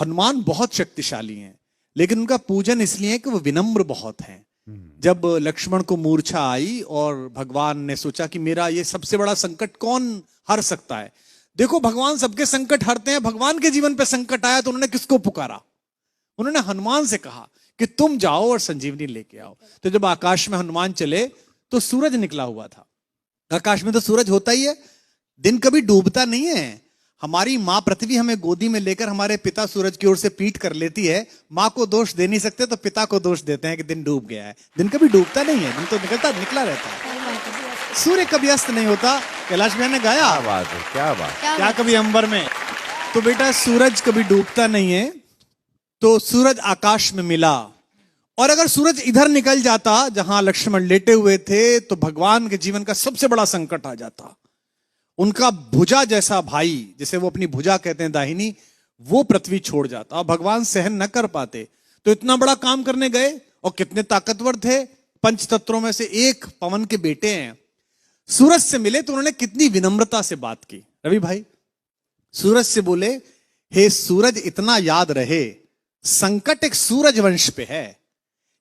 हनुमान बहुत शक्तिशाली हैं, लेकिन उनका पूजन इसलिए है कि वो विनम्र बहुत हैं। जब लक्ष्मण को मूर्छा आई और भगवान ने सोचा कि मेरा ये सबसे बड़ा संकट कौन हर सकता है, देखो भगवान सबके संकट हरते हैं, भगवान के जीवन पे संकट आया तो उन्होंने किसको पुकारा? उन्होंने हनुमान से कहा कि तुम जाओ और संजीवनी लेके आओ। तो जब आकाश में हनुमान चले तो सूरज निकला हुआ था। आकाश में तो सूरज होता ही है, दिन कभी डूबता नहीं है। हमारी माँ पृथ्वी हमें गोदी में लेकर हमारे पिता सूरज की ओर से पीठ कर लेती है। माँ को दोष दे नहीं सकते तो पिता को दोष देते हैं कि दिन डूब गया है। दिन कभी डूबता नहीं है, दिन तो निकला रहता है। सूर्य कभी अस्त नहीं होता। कैलाश भैया ने गाया, क्या बात है, क्या बात, क्या कभी अंबर में। तो बेटा सूरज कभी डूबता नहीं है। तो सूरज आकाश में मिला, और अगर सूरज इधर निकल जाता जहां लक्ष्मण लेटे हुए थे तो भगवान के जीवन का सबसे बड़ा संकट आ जाता। उनका भुजा जैसा भाई, जिसे वो अपनी भुजा कहते हैं दाहिनी, वो पृथ्वी छोड़ जाता और भगवान सहन न कर पाते। तो इतना बड़ा काम करने गए और कितने ताकतवर थे, पंच तत्वों में से एक पवन के बेटे हैं। सूरज से मिले तो उन्होंने कितनी विनम्रता से बात की। रवि भाई सूरज से बोले, हे सूरज इतना याद रहे संकट एक सूरज वंश पे है।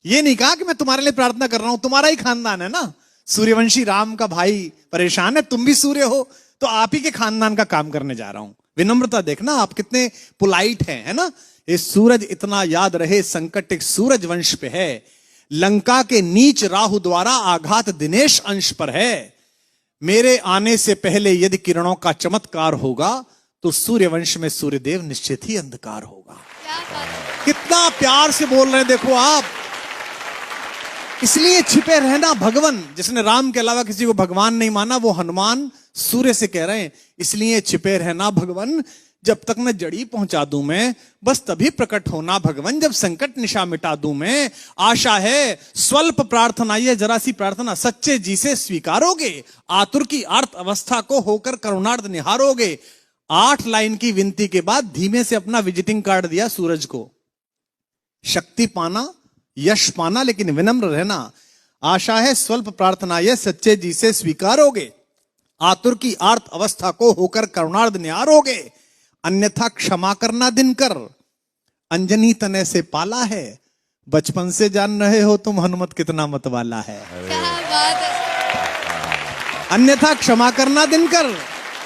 ये नहीं कहा कि मैं तुम्हारे लिए प्रार्थना कर रहा हूं, तुम्हारा ही खानदान है ना, सूर्यवंशी राम का भाई परेशान है, तुम भी सूर्य हो तो आप ही के खानदान का काम करने जा रहा हूं। विनम्रता देखना आप कितने पोलाइट हैं, है ना। ये सूरज इतना याद रहे संकट एक सूरज वंश पे है, लंका के नीच राहु द्वारा आघात दिनेश अंश पर है। मेरे आने से पहले यदि किरणों का चमत्कार होगा तो सूर्यवंश में सूर्यदेव निश्चित ही अंधकार होगा। कितना प्यार से बोल रहे हैं देखो आप। इसलिए छिपे रहना भगवान, जिसने राम के अलावा किसी को भगवान नहीं माना वो हनुमान सूर्य से कह रहे हैं, इसलिए छिपे रहना भगवान, जब तक न जड़ी पहुंचा दूं मैं, बस तभी प्रकट होना भगवान, जब संकट निशा मिटा दूं मैं। आशा है स्वल्प प्रार्थना, ये जरा सी प्रार्थना सच्चे जी से स्वीकारोगे, आतुर की अर्थ अवस्था को होकर करुणार्थ निहारोगे। 8 लाइन की विनती के बाद धीमे से अपना विजिटिंग कार्ड दिया सूरज को। शक्ति पाना, यश पाना, लेकिन विनम्र रहना। आशा है स्वल्प प्रार्थना ये सच्चे जी से स्वीकारोगे, आतुर की आर्त अवस्था को होकर करुणार्थ निहारोगे। अन्यथा क्षमा करना दिनकर, अंजनी तने से पाला है, बचपन से जान रहे हो तुम हनुमत कितना मतवाला है। अन्यथा क्षमा करना दिनकर,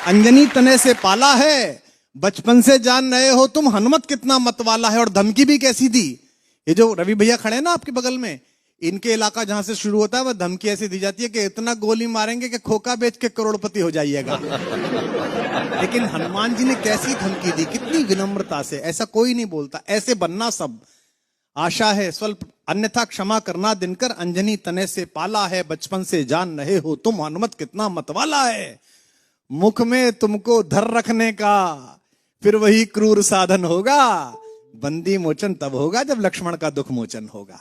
अंजनी तने से पाला है, बचपन से जान रहे हो तुम हनुमत कितना मतवाला है। और धमकी भी कैसी दी, ये जो रवि भैया खड़े हैं ना आपके बगल में, इनके इलाका जहां से शुरू होता है वह धमकी ऐसी दी जाती है कि इतना गोली मारेंगे कि खोखा बेच के करोड़पति हो जाइएगा। लेकिन हनुमान जी ने कैसी धमकी दी, कितनी विनम्रता से। ऐसा कोई नहीं बोलता, ऐसे बनना सब। आशा है स्वल्प, अन्यथा क्षमा करना दिनकर, अंजनी तने से पाला है, बचपन से जान रहे हो तुम हनुमत कितना मतवाला है। मुख में तुमको धर रखने का फिर वही क्रूर साधन होगा, बंदी मोचन तब होगा जब लक्ष्मण का दुख मोचन होगा।